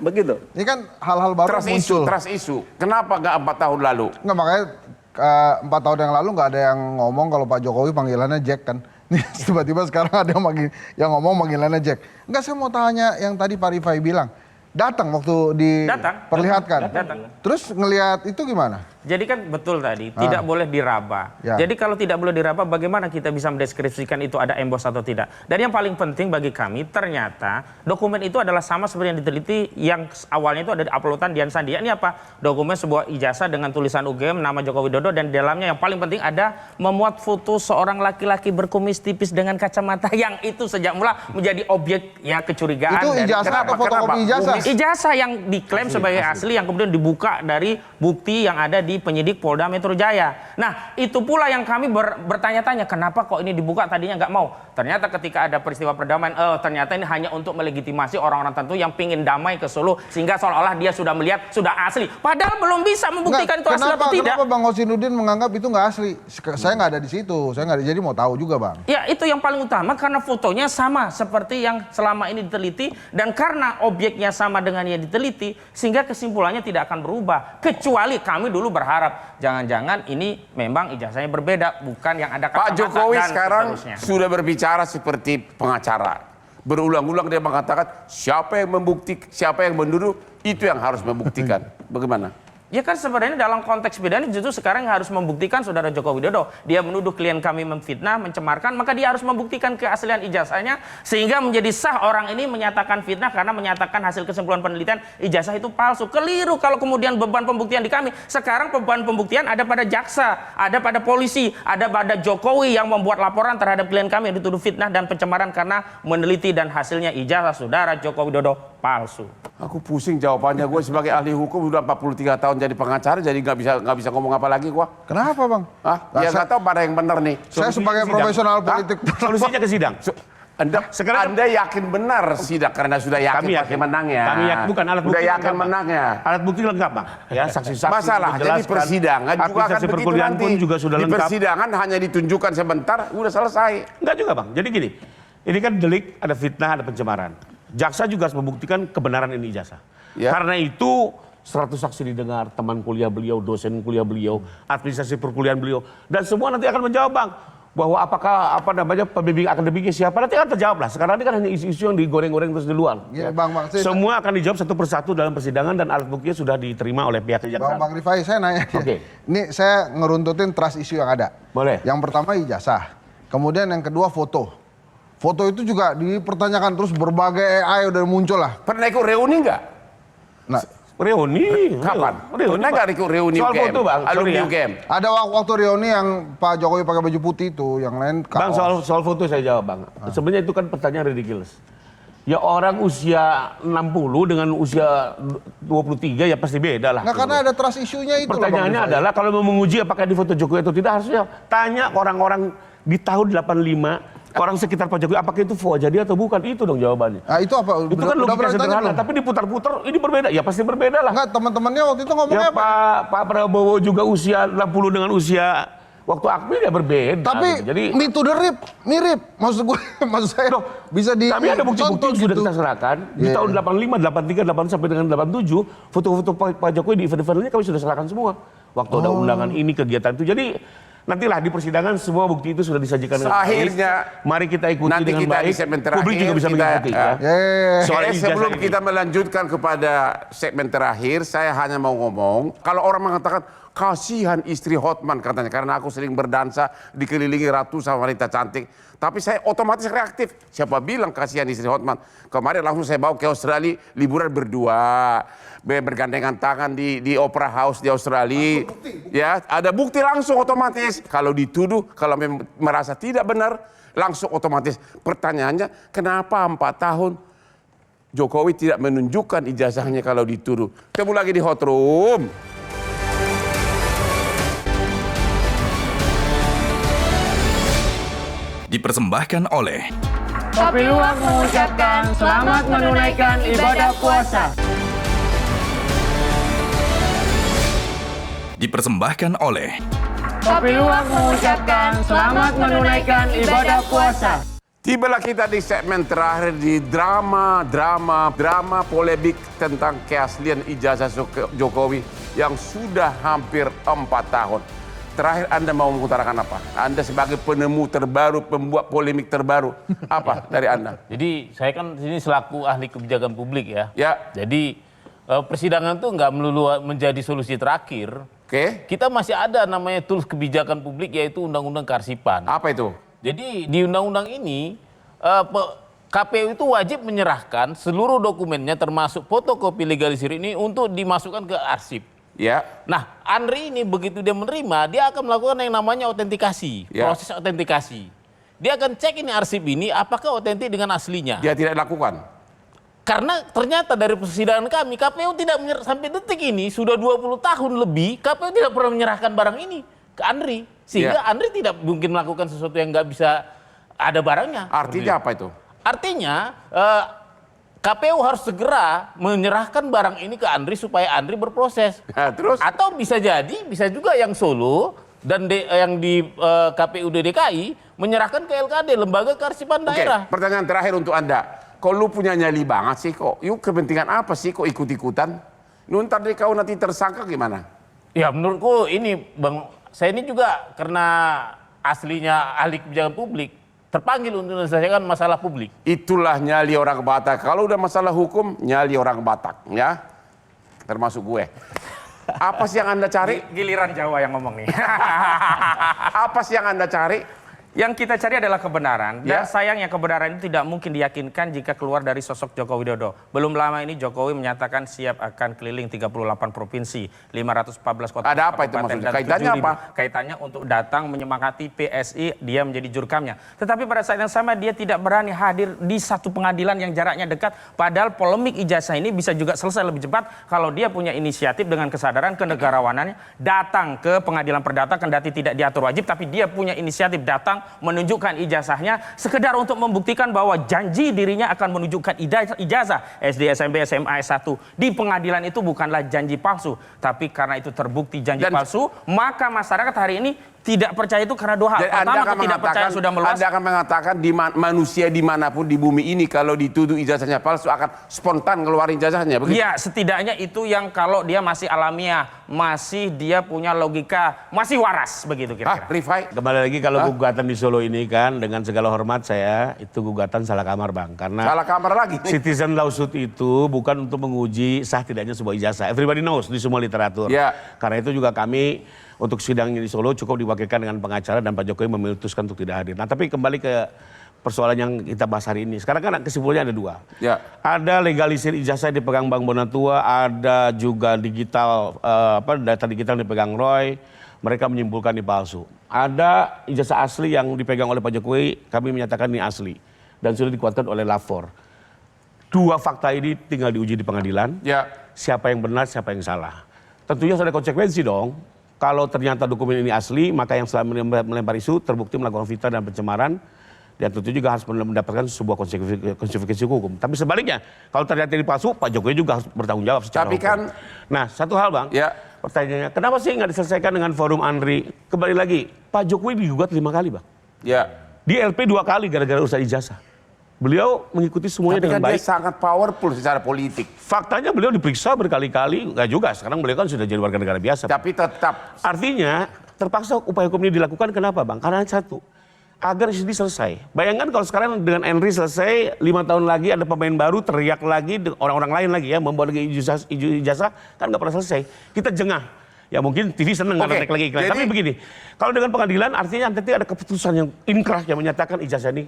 Begitu. Ini kan hal-hal baru muncul. Trust issue. Kenapa nggak 4 tahun lalu? Nggak, makanya 4 tahun yang lalu nggak ada yang ngomong kalau Pak Jokowi panggilannya Jack kan. Tiba-tiba sekarang ada yang ngomong panggilannya Jack. Enggak, saya mau tanya yang tadi Pak Rifai bilang. Datang waktu diperlihatkan. Datang. Terus ngelihat itu gimana? Jadi kan betul tadi, tidak boleh diraba. Ya. Jadi kalau tidak boleh diraba, bagaimana kita bisa mendeskripsikan itu ada embos atau tidak? Dan yang paling penting bagi kami, ternyata dokumen itu adalah sama seperti yang diteliti yang awalnya itu ada di uploadan Dian Sandi. Ini apa? Dokumen sebuah ijazah dengan tulisan UGM, nama Joko Widodo, dan di dalamnya yang paling penting ada memuat foto seorang laki-laki berkumis tipis dengan kacamata yang itu sejak mula menjadi objek ya kecurigaan. Itu ijazah atau fotokopi ijazah? Ijazah yang diklaim sebagai asli yang kemudian dibuka dari bukti yang ada di penyidik Polda Metro Jaya. Nah, itu pula yang kami bertanya-tanya, kenapa kok ini dibuka, tadinya nggak mau. Ternyata ketika ada peristiwa perdamaian, ternyata ini hanya untuk melegitimasi orang-orang tertentu yang pingin damai ke Solo, sehingga seolah-olah dia sudah melihat, sudah asli. Padahal belum bisa membuktikan itu asli atau tidak. Kenapa Bang Hosinuddin menganggap itu nggak asli? Saya nggak ada di situ, saya nggak ada, jadi mau tahu juga Bang. Ya, itu yang paling utama karena fotonya sama seperti yang selama ini diteliti, dan karena objeknya sama dengan yang diteliti, sehingga kesimpulannya tidak akan berubah. Kecuali kami dulu berharap jangan-jangan ini memang ijazahnya berbeda, bukan yang ada kata-kata. Pak Jokowi dan sekarang seterusnya. sudah berbicara seperti pengacara. Berulang-ulang dia mengatakan siapa yang membuktikan, siapa yang menuduh, itu yang harus membuktikan. Bagaimana? Ya kan sebenarnya dalam konteks pidana justru sekarang yang harus membuktikan saudara Joko Widodo. Dia menuduh klien kami memfitnah, mencemarkan, maka dia harus membuktikan keaslian ijazahnya sehingga menjadi sah orang ini menyatakan fitnah karena menyatakan hasil kesimpulan penelitian ijazah itu palsu. Keliru kalau kemudian beban pembuktian di kami. Sekarang beban pembuktian ada pada jaksa, ada pada polisi, ada pada Jokowi yang membuat laporan terhadap klien kami yang dituduh fitnah dan pencemaran karena meneliti dan hasilnya ijazah saudara Joko Widodo palsu. Aku pusing jawabannya. Gue sebagai ahli hukum sudah 43 tahun jadi pengacara, jadi nggak bisa ngomong apa lagi gua. Kenapa Bang? Ya nggak tahu pada yang benar nih. Saya sebagai profesional politik. Solusinya ke sidang. Anda yakin benar sidang karena sudah yakin Kami yakin menangnya. Kami yakin, bukan alat bukti. Sudah yakin lengkap, Pak. menangnya. Alat bukti lengkap, Pak. Ya, saksi-saksi. Masalah jadi dijelaskan. persidangan juga akan Administrasi begitu perkuliahan nanti. pun juga sudah Di lengkap. persidangan hanya ditunjukkan sebentar, udah selesai. Enggak juga, Bang. Jadi gini, ini kan delik, ada fitnah, ada pencemaran. Jaksa juga harus membuktikan kebenaran ini ijazah. Ya. Karena itu 100 saksi didengar, teman kuliah beliau, dosen kuliah beliau, administrasi perkuliahan beliau, dan semua nanti akan menjawab, Bang, bahwa apakah pembimbing akademiknya siapa, nanti akan terjawab lah. Sekarang ini kan hanya isu-isu yang digoreng-goreng terus di luar. Ya, Bang, semua akan dijawab satu persatu dalam persidangan dan alat buktinya sudah diterima oleh pihak kejaksaan. Bang Rifai, saya nanya. Oke. Ini saya ngeruntutin trust isu yang ada. Boleh. Yang pertama ijazah, kemudian yang kedua foto. Foto itu juga dipertanyakan terus, berbagai AI udah muncul lah. Pernah ikut reuni nggak? Nah, Reuni? Kapan? Reuni, Pernah nggak ikut reuni soal UGM? foto, Bang. Alumni Sorry ya. UGM. ada waktu reuni yang Pak Jokowi pakai baju putih itu, yang lain Bang, kaos. soal foto saya jawab, Bang. Sebenarnya itu kan pertanyaan ridiculous. Ya orang usia 60 dengan usia 23 ya pasti beda lah. Nah, karena ada trust isunya itu. Pertanyaannya adalah kalau mau menguji apakah di foto Jokowi atau tidak, harusnya tanya orang-orang di tahun 85, orang sekitar Pak Jokowi, apakah itu wajah dia atau bukan? Itu dong jawabannya. Nah, itu apa? Itu kan logika sederhana, tapi diputar-putar ini berbeda. Ya pasti berbeda lah. Enggak, teman-temannya waktu itu ngomongnya Ya Pak Prabowo juga usia 60 dengan usia waktu Akmil ya berbeda. tapi gitu. Jadi me to the rip, mirip. Maksud gue, maksud saya bisa di kami ada bukti-bukti contoh yang sudah gitu. kita serahkan di tahun 85, 83, 86 sampai dengan 87, foto-foto Pak Jokowi di event-eventnya kami sudah serahkan semua. Waktu ada undangan ini, kegiatan itu. Jadi nantilah di persidangan semua bukti itu sudah disajikan dengan baik. Akhirnya, Mari kita ikuti nanti dengan kita baik. di segmen terakhir Publik juga bisa kita, mengikuti. Ya. Soal ijazah Sebelum ini. kita melanjutkan kepada segmen terakhir, saya hanya mau ngomong, kalau orang mengatakan kasihan istri Hotman katanya, karena aku sering berdansa dikelilingi ratusan wanita cantik, tapi saya otomatis reaktif. Siapa bilang kasihan istri Hotman? Kemarin langsung saya bawa ke Australia liburan berdua, bergandengan tangan di Opera House di Australia. Ya, ada bukti langsung otomatis. Kalau dituduh, kalau merasa tidak benar, langsung otomatis. Pertanyaannya, kenapa 4 tahun Jokowi tidak menunjukkan ijazahnya kalau dituduh? Ketemu lagi di Hot Room. Dipersembahkan oleh Kopi Luwak mengucapkan selamat menunaikan ibadah puasa. Dipersembahkan oleh Kopi Luwak mengucapkan selamat menunaikan ibadah puasa. Tibalah kita di segmen terakhir di drama polemik tentang keaslian ijazah Jokowi yang sudah hampir 4 tahun. Terakhir Anda mau mengutarakan apa? Anda sebagai penemu terbaru, pembuat polemik terbaru, apa dari Anda? Jadi saya kan sini selaku ahli kebijakan publik ya. Ya. Jadi persidangan itu nggak melulu menjadi solusi terakhir. kita masih ada namanya tools kebijakan publik yaitu Undang-Undang Kearsipan. Apa itu? Jadi di undang-undang ini KPU itu wajib menyerahkan seluruh dokumennya termasuk fotokopi legalisir ini untuk dimasukkan ke arsip. Ya. Nah, Andri ini begitu dia menerima, dia akan melakukan yang namanya autentikasi, proses autentikasi. Dia akan cek ini arsip ini apakah otentik dengan aslinya. Dia tidak lakukan. Karena ternyata dari persidangan kami, KPU tidak sampai detik ini sudah 20 tahun lebih, KPU tidak pernah menyerahkan barang ini ke Andri. Sehingga Andri tidak mungkin melakukan sesuatu yang nggak bisa ada barangnya. Artinya apa itu? Artinya KPU harus segera menyerahkan barang ini ke Andri supaya Andri berproses. Nah, terus? Atau bisa jadi, bisa juga yang Solo dan yang di KPUD DKI menyerahkan ke LKD, Lembaga Kearsipan Daerah. Pertanyaan terakhir untuk Anda. Kok lu punya nyali banget sih kok? Yuk kepentingan apa sih kok ikut-ikutan? Lu ntar deh kau nanti tersangka gimana? Ya menurutku ini Bang, saya ini juga karena aslinya ahli kebijakan publik, terpanggil untuk menyelesaikan masalah publik. Itulah nyali orang Batak. Kalau udah masalah hukum, nyali orang Batak, ya. Termasuk gue. Apa sih yang Anda cari? Giliran Jawa yang ngomong nih. Apa sih yang Anda cari? Yang kita cari adalah kebenaran. Dan sayangnya kebenaran itu tidak mungkin diyakinkan jika keluar dari sosok Joko Widodo. Belum lama ini Jokowi menyatakan siap akan keliling 38 provinsi, 514 kota. Ada apa itu maksudnya? Kaitannya apa? Kaitannya untuk datang menyemangati PSI, dia menjadi jurkamnya. Tetapi pada saat yang sama dia tidak berani hadir di satu pengadilan yang jaraknya dekat. Padahal polemik ijazah ini bisa juga selesai lebih cepat kalau dia punya inisiatif dengan kesadaran kenegarawanannya datang ke pengadilan perdata kendati tidak diatur wajib, tapi dia punya inisiatif datang menunjukkan ijazahnya sekedar untuk membuktikan bahwa janji dirinya akan menunjukkan ijazah SD, SMP, SMA, S1 di pengadilan itu bukanlah janji palsu, tapi karena itu terbukti janji palsu, maka masyarakat hari ini tidak percaya itu karena dua hal. Pertama, ketidakpercayaan sudah meluas. Anda akan mengatakan manusia dimanapun di bumi ini kalau dituduh ijazahnya palsu akan spontan ngeluarin ijazahnya, begitu? Iya, setidaknya itu yang kalau dia masih alamiah, masih dia punya logika, masih waras, begitu kira-kira. Rifai? Kembali lagi kalau gugatan di Solo ini kan, dengan segala hormat saya, itu gugatan salah kamar Bang. Karena salah kamar lagi. Citizen lawsuit itu bukan untuk menguji sah tidaknya sebuah ijazah. Everybody knows di semua literatur. Karena itu juga kami untuk sidangnya di Solo cukup diwakilkan dengan pengacara dan Pak Jokowi memutuskan untuk tidak hadir. Nah, tapi kembali ke persoalan yang kita bahas hari ini. Sekarang kan kesimpulannya ada dua. Ada legalisir ijazah yang dipegang Bang Bonatua, ada juga digital data digital yang dipegang Roy. Mereka menyimpulkan ini palsu. Ada ijazah asli yang dipegang oleh Pak Jokowi, kami menyatakan ini asli dan sudah dikuatkan oleh lapor. Dua fakta ini tinggal diuji di pengadilan. Siapa yang benar, siapa yang salah. Tentunya ada konsekuensi dong. Kalau ternyata dokumen ini asli, maka yang selama melempar isu terbukti melakukan fitnah dan pencemaran, dan tentu juga harus mendapatkan sebuah konsekuensi hukum. Tapi sebaliknya, kalau ternyata ini palsu, Pak Jokowi juga harus bertanggung jawab secara hukum. Nah, satu hal Bang, pertanyaannya, kenapa sih nggak diselesaikan dengan forum Andri? Kembali lagi, Pak Jokowi digugat 5 kali Bang. Di LP 2 kali gara-gara urusan ijazah. Beliau mengikuti semuanya dengan baik. Tapi kan dia sangat powerful secara politik. Faktanya beliau diperiksa berkali-kali, enggak juga. Sekarang beliau kan sudah jadi warga negara biasa. Tapi tetap. Artinya terpaksa upaya hukum ini dilakukan, kenapa Bang? Karena satu, agar ini selesai. Bayangkan kalau sekarang dengan Henry selesai, 5 tahun lagi ada pemain baru, teriak lagi, orang-orang lain lagi ya, membawa lagi ijazah, kan nggak pernah selesai. Kita jengah. Ya mungkin TV seneng nggak naik lagi iklan. Tapi begini, kalau dengan pengadilan artinya nanti ada keputusan yang inkrah yang menyatakan ijazah ini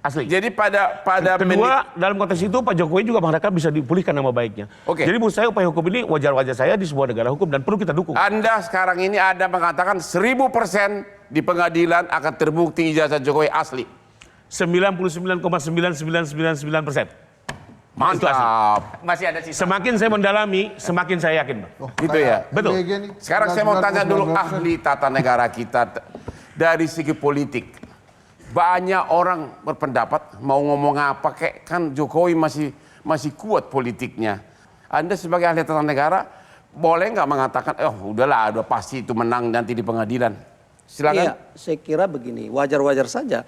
asli. Jadi pada kedua, dalam konteks itu Pak Jokowi juga mengharapkan bisa dipulihkan nama baiknya. Jadi menurut saya upaya hukum ini wajar-wajar saya di sebuah negara hukum dan perlu kita dukung. Anda sekarang ini ada mengatakan 1000% di pengadilan akan terbukti ijazah Jokowi asli. 99,9999%. Mantap. Masih ada sisa. Semakin saya mendalami, semakin saya yakin. Gitu ya? Betul. Sekarang saya mau tanya dulu ahli tata negara kita dari segi politik. Banyak orang berpendapat mau ngomong apa kek, kan Jokowi masih kuat politiknya. Anda sebagai ahli tata negara boleh nggak mengatakan, udahlah, udah pasti itu menang nanti di pengadilan. Silakan. Iya, saya kira begini, wajar-wajar saja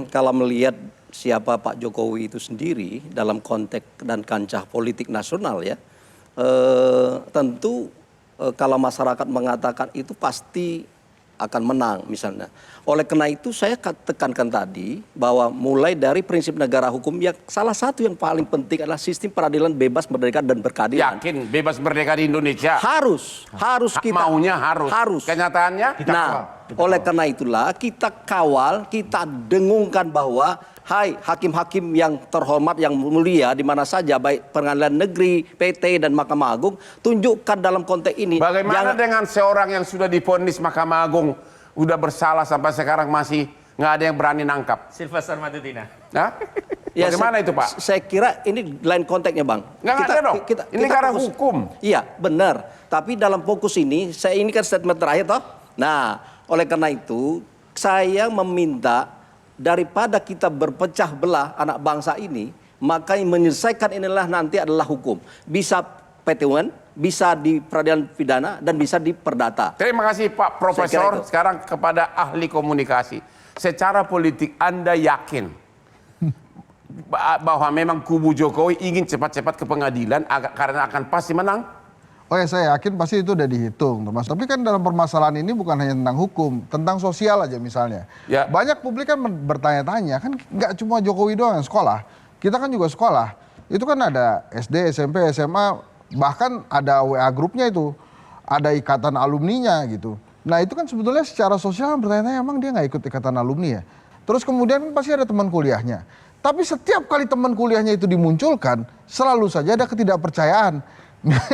kalau melihat siapa Pak Jokowi itu sendiri dalam konteks dan kancah politik nasional ya. Tentu kalau masyarakat mengatakan itu pasti akan menang misalnya. Oleh karena itu saya tekankan tadi bahwa mulai dari prinsip negara hukum yang salah satu yang paling penting adalah sistem peradilan bebas, merdeka dan berkeadilan. Yakin bebas merdeka di Indonesia? Harus kita maunya harus. Kenyataannya? Oleh karena itulah kita kawal, kita dengungkan bahwa hai hakim-hakim yang terhormat, yang mulia di mana saja, baik pengadilan negeri, PT dan Mahkamah Agung, tunjukkan dalam konteks ini. Bagaimana dengan seorang yang sudah divonis Mahkamah Agung udah bersalah sampai sekarang masih nggak ada yang berani nangkap? Sylvester Matutina. Nah, ya, bagaimana itu Pak? Saya kira ini lain konteksnya Bang. Nggak ada dong. Ini karena hukum. Iya benar. Tapi dalam fokus ini kan statement terakhir toh. Nah, oleh karena itu saya meminta daripada kita berpecah belah anak bangsa ini, maka yang menyelesaikan inilah nanti adalah hukum. Bisa PT UN, bisa di peradilan pidana, dan bisa di perdata. Terima kasih Pak Profesor. Sekarang kepada ahli komunikasi. Secara politik Anda yakin bahwa memang kubu Jokowi ingin cepat-cepat ke pengadilan karena akan pasti menang? Oh ya, saya yakin pasti itu udah dihitung. Tapi kan dalam permasalahan ini bukan hanya tentang hukum, tentang sosial aja misalnya. Ya. Banyak publik kan bertanya-tanya, kan nggak cuma Jokowi doang yang sekolah. Kita kan juga sekolah. Itu kan ada SD, SMP, SMA, bahkan ada WA grupnya itu. Ada ikatan alumninya gitu. Nah itu kan sebetulnya secara sosial bertanya-tanya, emang dia nggak ikut ikatan alumni ya? Terus kemudian kan pasti ada teman kuliahnya. Tapi setiap kali teman kuliahnya itu dimunculkan, selalu saja ada ketidakpercayaan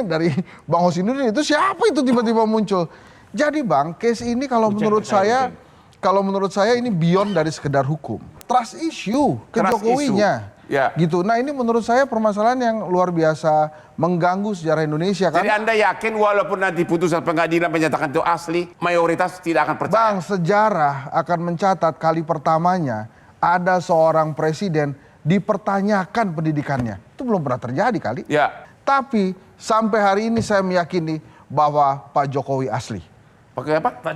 dari Bang Hosinuddin, itu siapa itu tiba-tiba muncul. Jadi Bang, case ini kalau menurut saya ini beyond dari sekedar hukum. Trust issue ke Jokowinya. Ya. Gitu. Nah, ini menurut saya permasalahan yang luar biasa mengganggu sejarah Indonesia. Jadi Anda yakin walaupun nanti putusan pengadilan menyatakan itu asli, mayoritas tidak akan percaya? Bang, sejarah akan mencatat kali pertamanya ada seorang presiden dipertanyakan pendidikannya. Itu belum pernah terjadi kali. Ya. Tapi sampai hari ini saya meyakini bahwa Pak Jokowi asli. Pakai apa? Pak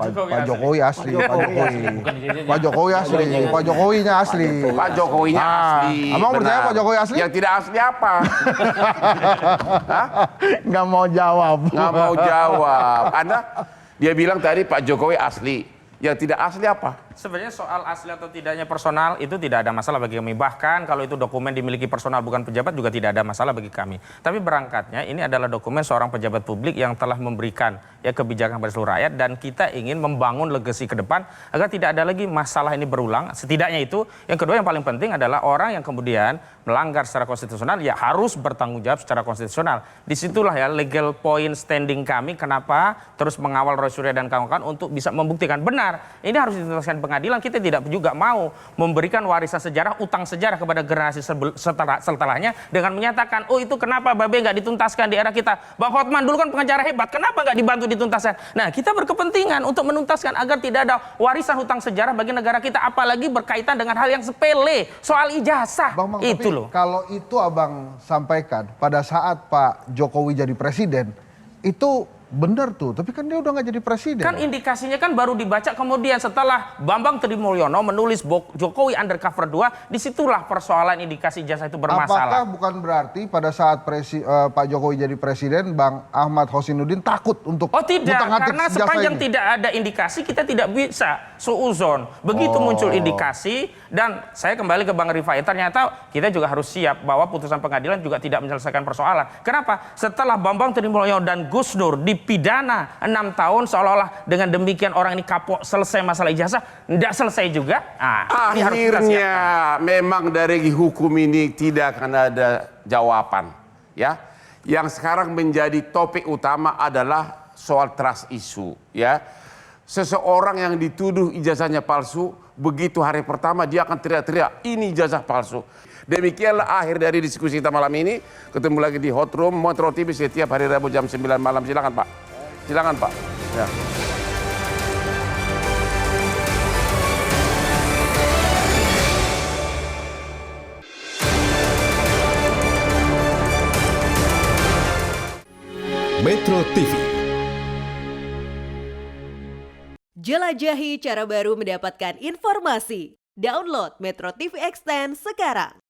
Jokowi asli. Pak Jokowi asli. Pak Jokowinya asli. Pak Jokowinya asli. Abang percaya Pak Jokowi asli? Yang tidak asli apa? Nggak mau jawab. Nggak mau jawab. Dia bilang tadi Pak Jokowi asli. Yang tidak asli apa? Sebenarnya soal asli atau tidaknya personal itu tidak ada masalah bagi kami. Bahkan kalau itu dokumen dimiliki personal bukan pejabat juga tidak ada masalah bagi kami. Tapi berangkatnya ini adalah dokumen seorang pejabat publik yang telah memberikan kebijakan pada seluruh rakyat, dan kita ingin membangun legasi ke depan agar tidak ada lagi masalah ini berulang. Setidaknya itu. Yang kedua yang paling penting adalah orang yang kemudian melanggar secara konstitusional ya harus bertanggung jawab secara konstitusional. Disitulah ya legal point standing kami kenapa terus mengawal Roy Suryo dan kawan-kawan untuk bisa membuktikan benar ini harus dituntaskan pengadilan. Kita tidak juga mau memberikan warisan sejarah, utang sejarah kepada generasi setelahnya dengan menyatakan, oh itu kenapa Babe nggak dituntaskan di era kita. Bang Hotman dulu kan pengacara hebat, kenapa nggak dibantu dituntaskan? Nah kita berkepentingan untuk menuntaskan agar tidak ada warisan hutang sejarah bagi negara kita, apalagi berkaitan dengan hal yang sepele soal ijazah. Bang, itu loh. Kalau itu Abang sampaikan pada saat Pak Jokowi jadi presiden, itu benar tuh, tapi kan dia udah nggak jadi presiden. Kan indikasinya kan baru dibaca kemudian setelah Bambang Trimulyono menulis Jokowi Undercover 2, disitulah persoalan indikasi ijazah itu bermasalah. Apakah bukan berarti pada saat Pak Jokowi jadi presiden, Bang Ahmad Hosinuddin takut untuk tidak, karena sepanjang tidak ada indikasi kita tidak bisa suuzon. Begitu muncul indikasi, dan saya kembali ke Bang Rifai, ternyata kita juga harus siap bahwa putusan pengadilan juga tidak menyelesaikan persoalan. Kenapa? Setelah Bambang Trimulyono dan Gus Nur dipidana 6 tahun seolah-olah dengan demikian orang ini kapok selesai masalah ijazah, tidak selesai juga. Nah, akhirnya memang dari hukum ini tidak akan ada jawaban, ya. Yang sekarang menjadi topik utama adalah soal trust issue, ya. Seseorang yang dituduh ijazahnya palsu, begitu hari pertama dia akan teriak-teriak ini ijazah palsu. Demikianlah akhir dari diskusi kita malam ini. Ketemu lagi di Hot Room Metro TV setiap hari Rabu jam 9 malam. Silakan Pak. Silakan Pak. Ya. Metro TV. Jelajahi cara baru mendapatkan informasi. Download Metro TV Extend sekarang.